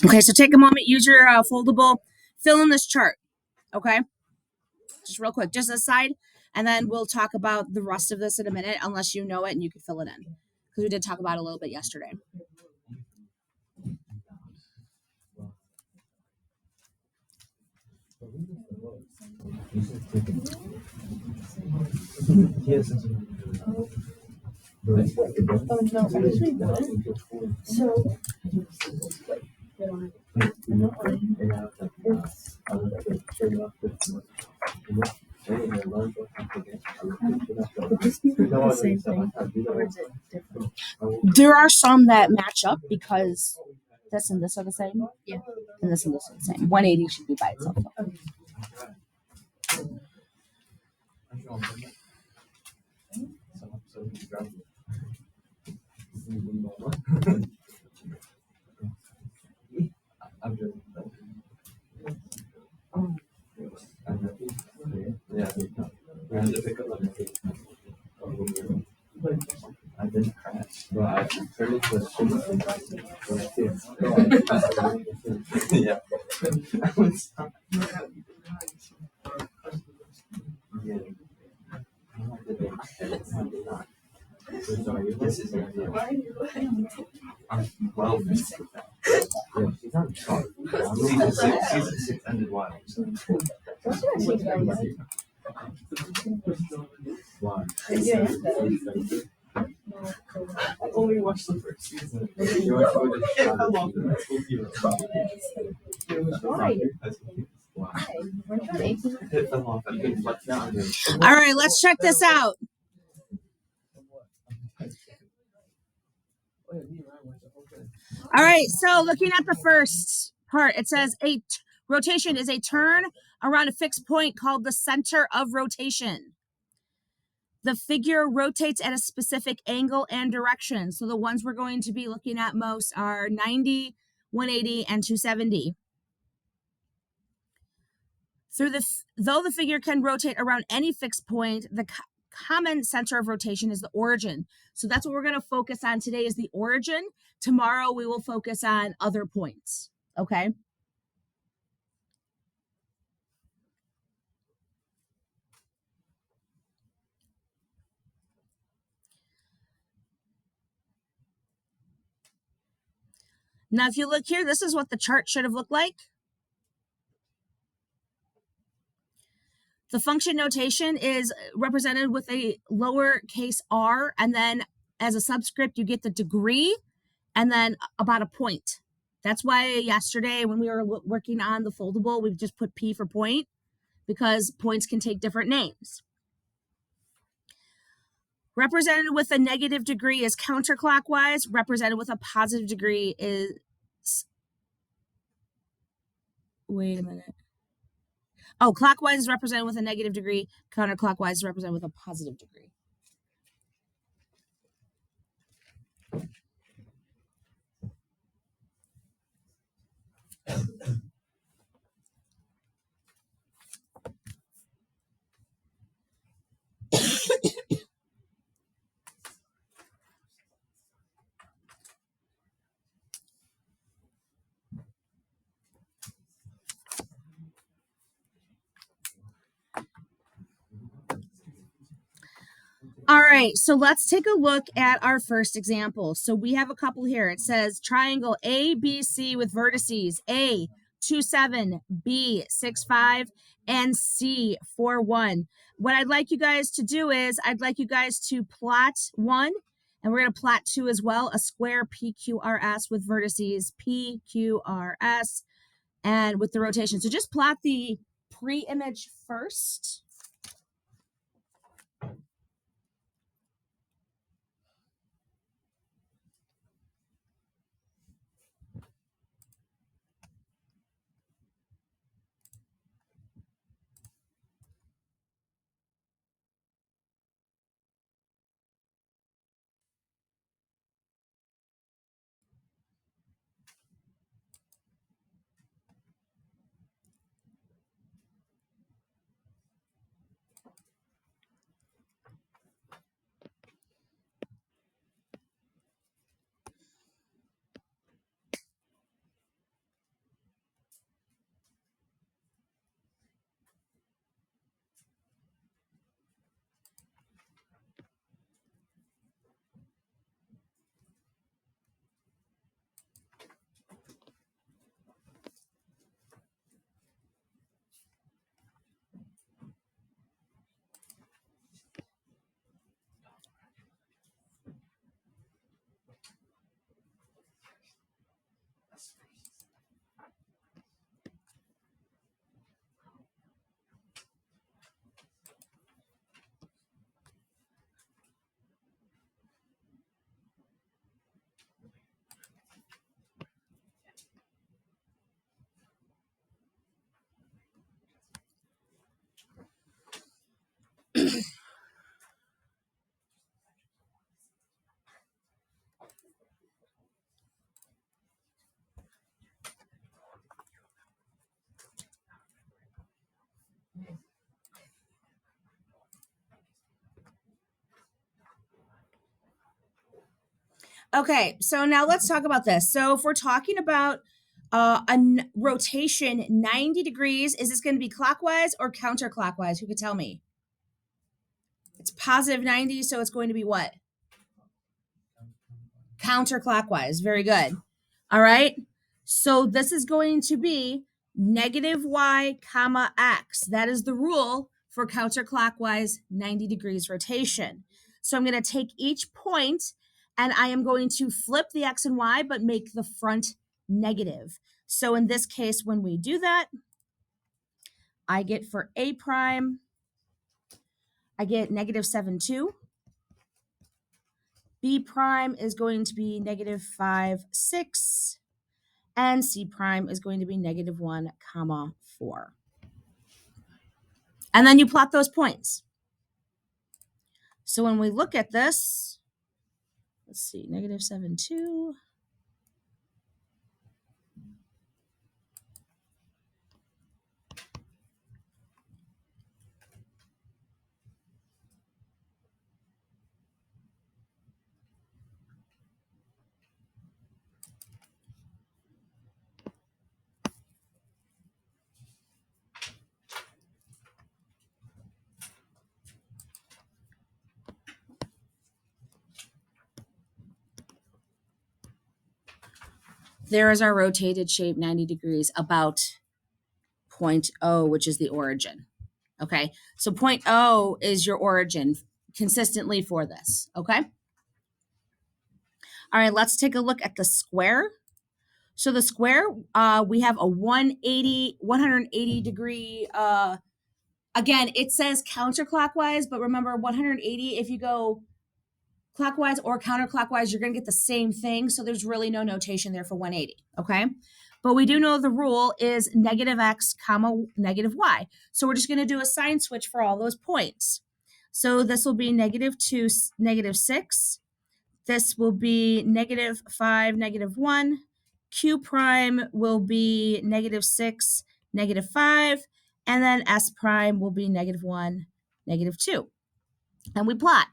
Okay, so take a moment, use your foldable, fill in this chart, okay? Just real quick, just aside, and then we'll talk about the rest of this in a minute, unless you know it and you can fill it in, because we did talk about it a little bit yesterday. There are some that match up because this and this are the same. Yeah. And this are the same. 180 should be by itself. All right, let's check this out. All right, so looking at the first part, it says rotation is a turn around a fixed point called the center of rotation. The figure rotates at a specific angle and direction. So the ones we're going to be looking at most are 90, 180, and 270. Though the figure can rotate around any fixed point, the common center of rotation is the origin. So that's what we're going to focus on today is the origin. Tomorrow we will focus on other points. Okay. Now, if you look here, this is what the chart should have looked like. The function notation is represented with a lowercase r, and then as a subscript, you get the degree and then about a point. That's why yesterday when we were working on the foldable, we just put P for point because points can take different names. Represented with a negative degree is counterclockwise. Represented with a positive degree is... Wait a minute. Oh, clockwise is represented with a negative degree. Counterclockwise is represented with a positive degree. All right, so let's take a look at our first example. So we have a couple here. It says triangle ABC with vertices A 2,7, B 6,5, and C 4,1. What I'd like you guys to do is I'd like you guys to plot 1, and we're going to plot 2 as well, a square PQRS with vertices PQRS and with the rotation. So just plot the pre-image first. Okay, so now let's talk about this. So if we're talking about rotation 90 degrees, is this going to be clockwise or counterclockwise? Who could tell me? It's positive 90, so it's going to be what? Counterclockwise. Very good. All right. So this is going to be negative y comma x. That is the rule for counterclockwise 90 degrees rotation. So I'm going to take each point and I am going to flip the x and y, but make the front negative. So in this case, when we do that, I get for a prime, I get negative 7, 2. B prime is going to be negative 5, 6. And C prime is going to be negative 1, comma 4. And then you plot those points. So when we look at this, let's see, negative 7, 2. There is our rotated shape 90 degrees about point O, which is the origin. Okay, so point O is your origin consistently for this. Okay. All right, let's take a look at the square. So the square, we have a 180 degree, again, it says counterclockwise, but remember 180, if you go clockwise or counterclockwise, you're going to get the same thing. So there's really no notation there for 180. Okay. But we do know the rule is negative x comma negative y. So we're just going to do a sign switch for all those points. So this will be negative 2, negative 6. This will be negative 5, negative 1. Q prime will be negative 6, negative 5. And then S prime will be negative 1, negative 2. And we plot.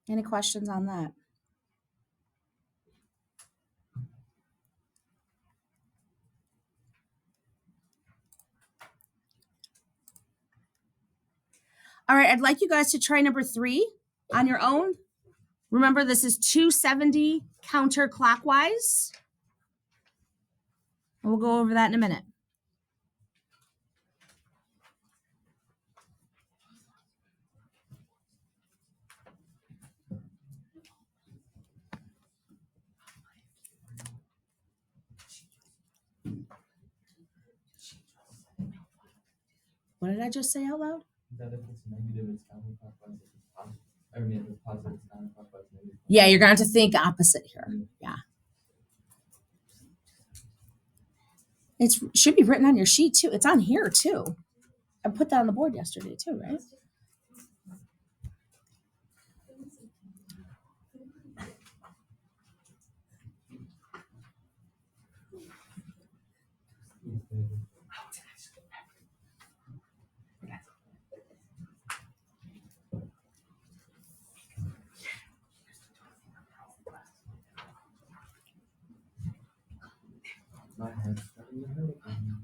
Any questions on that? All right, I'd like you guys to try number 3 on your own. Remember, this is 270 counterclockwise. And we'll go over that in a minute. What did I just say out loud? That if it's negative, it's counterclockwise. If it's positive, I mean, if it's positive, it's counterclockwise. Yeah, you're going to have to think opposite here. Yeah. It should be written on your sheet too. It's on here too. I put that on the board yesterday too, right? My head's starting to hurt again.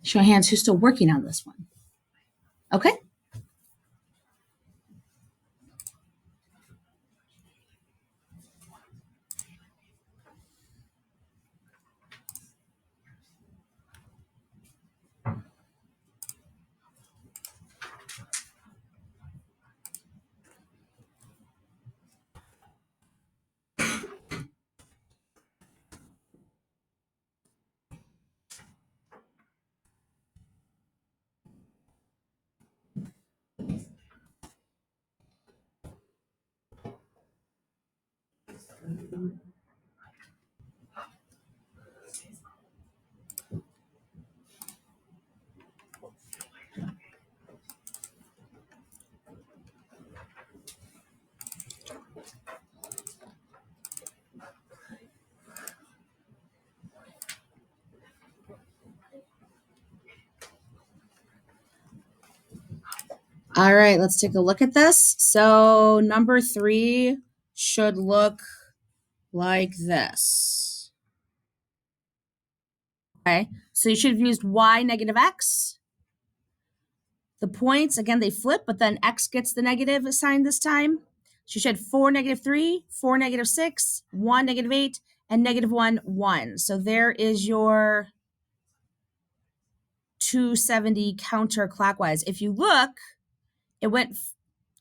Show of hands who's still working on this one. Okay. All right, let's take a look at this. So number 3 should look like this. Okay, so you should have used y negative x. The points, again, they flip, but then x gets the negative assigned this time. So you should have 4, -3, 4, -6, 1, -8, and -1, 1. So there is your 270 counterclockwise. If you look, it went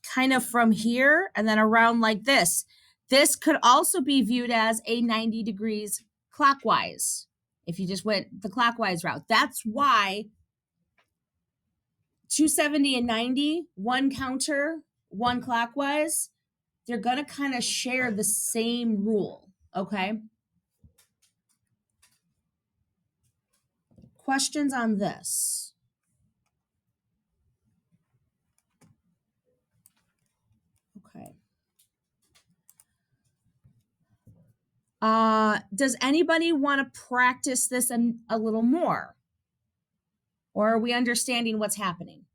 kind of from here and then around like this. This could also be viewed as a 90 degrees clockwise if you just went the clockwise route. That's why 270 and 90, one counter, one clockwise, they're going to kind of share the same rule, okay? Questions on this? Okay. Does anybody want to practice this a little more? Or are we understanding what's happening?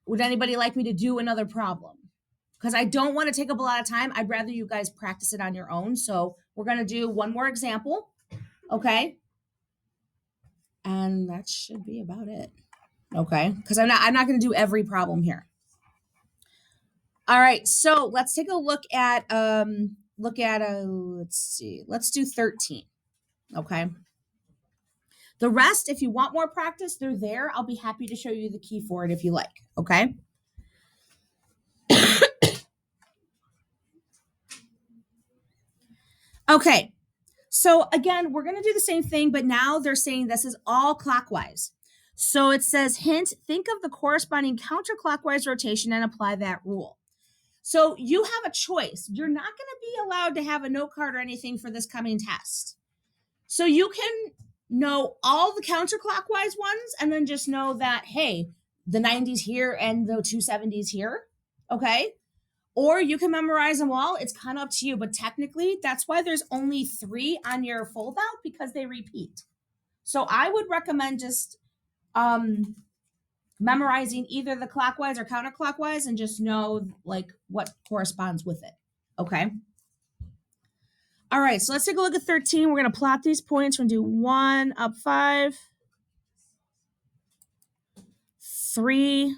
Would anybody like me to do another problem? Because I don't want to take up a lot of time. I'd rather you guys practice it on your own. So we're going to do one more example, okay? And that should be about it, okay? Because I'm not going to do every problem here. All right, so let's take a look at let's see, let's do 13, okay? The rest, if you want more practice, they're there. I'll be happy to show you the key for it if you like, okay? Okay, so again, we're going to do the same thing, but now they're saying this is all clockwise. So it says, hint, think of the corresponding counterclockwise rotation and apply that rule. So you have a choice. You're not going to be allowed to have a note card or anything for this coming test. So you can know all the counterclockwise ones and then just know that, hey, the 90s here and the 270s here, okay? Or you can memorize them all. It's kind of up to you, but technically that's why there's only 3 on your fold out, because they repeat. So I would recommend just memorizing either the clockwise or counterclockwise and just know like what corresponds with it, okay? All right, so let's take a look at 13. We're going to plot these points. We're going to do 1 up 5, 3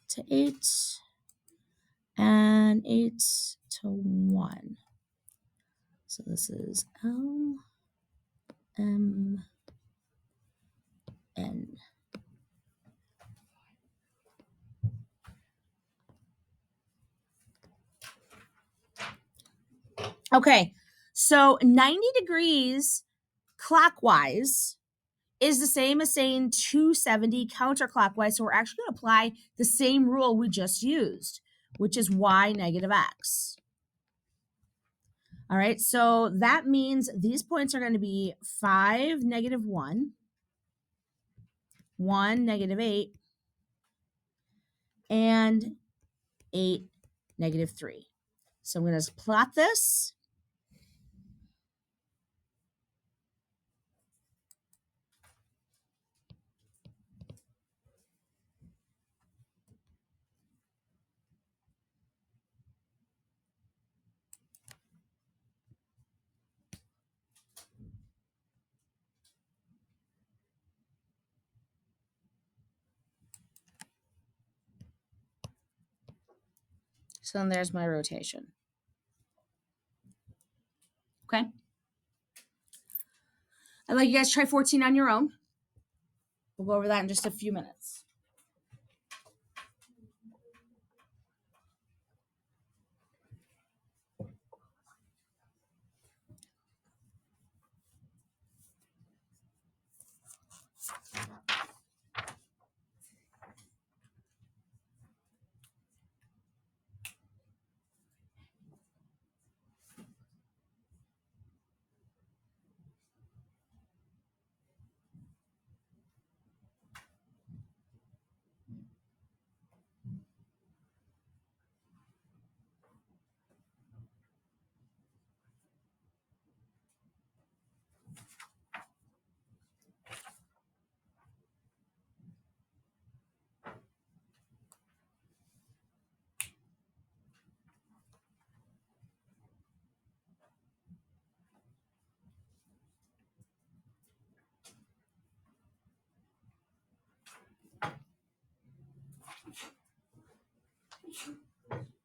to 8, and 8 to 1. So this is L, M, N. Okay, so 90 degrees clockwise is the same as saying 270 counterclockwise. So we're actually going to apply the same rule we just used, which is y negative x. All right, so that means these points are going to be 5, -1, 1, -8, and 8, -3. So I'm going to plot this. So then there's my rotation. Okay. I'd like you guys to try 14 on your own. We'll go over that in just a few minutes.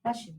Bless you.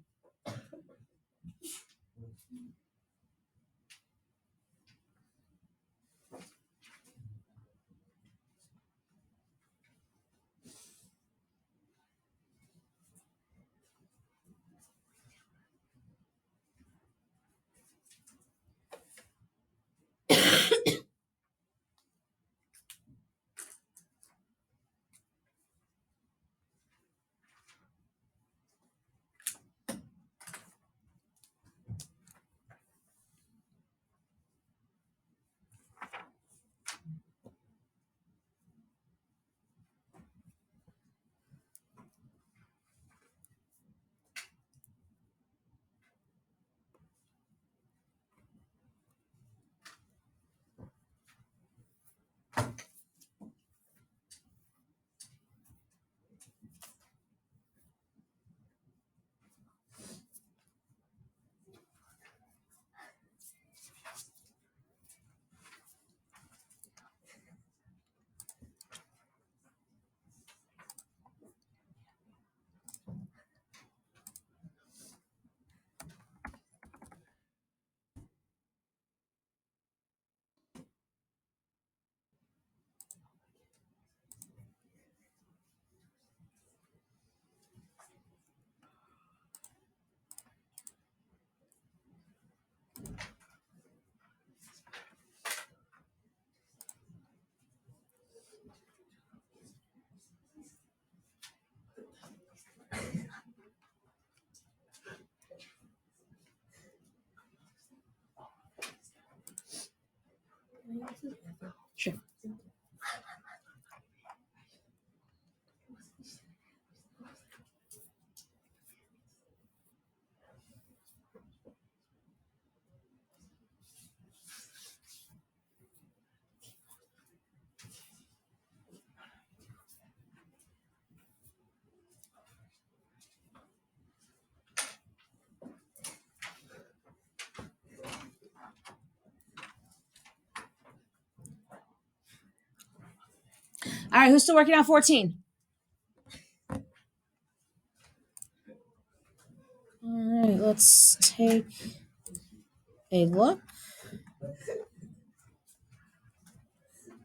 Sure. All right, who's still working on 14? All right, let's take a look.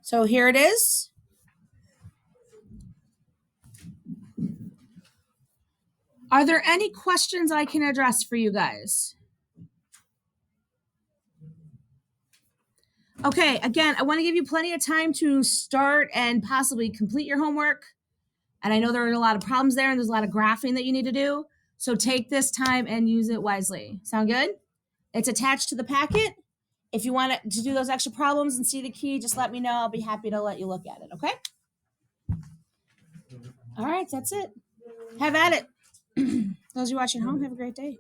So here it is. Are there any questions I can address for you guys? Okay, again, I want to give you plenty of time to start and possibly complete your homework. And I know there are a lot of problems there and there's a lot of graphing that you need to do. So take this time and use it wisely. Sound good? It's attached to the packet. If you want to do those extra problems and see the key, just let me know. I'll be happy to let you look at it, okay? All right, that's it. Have at it. Those of you watching home, have a great day.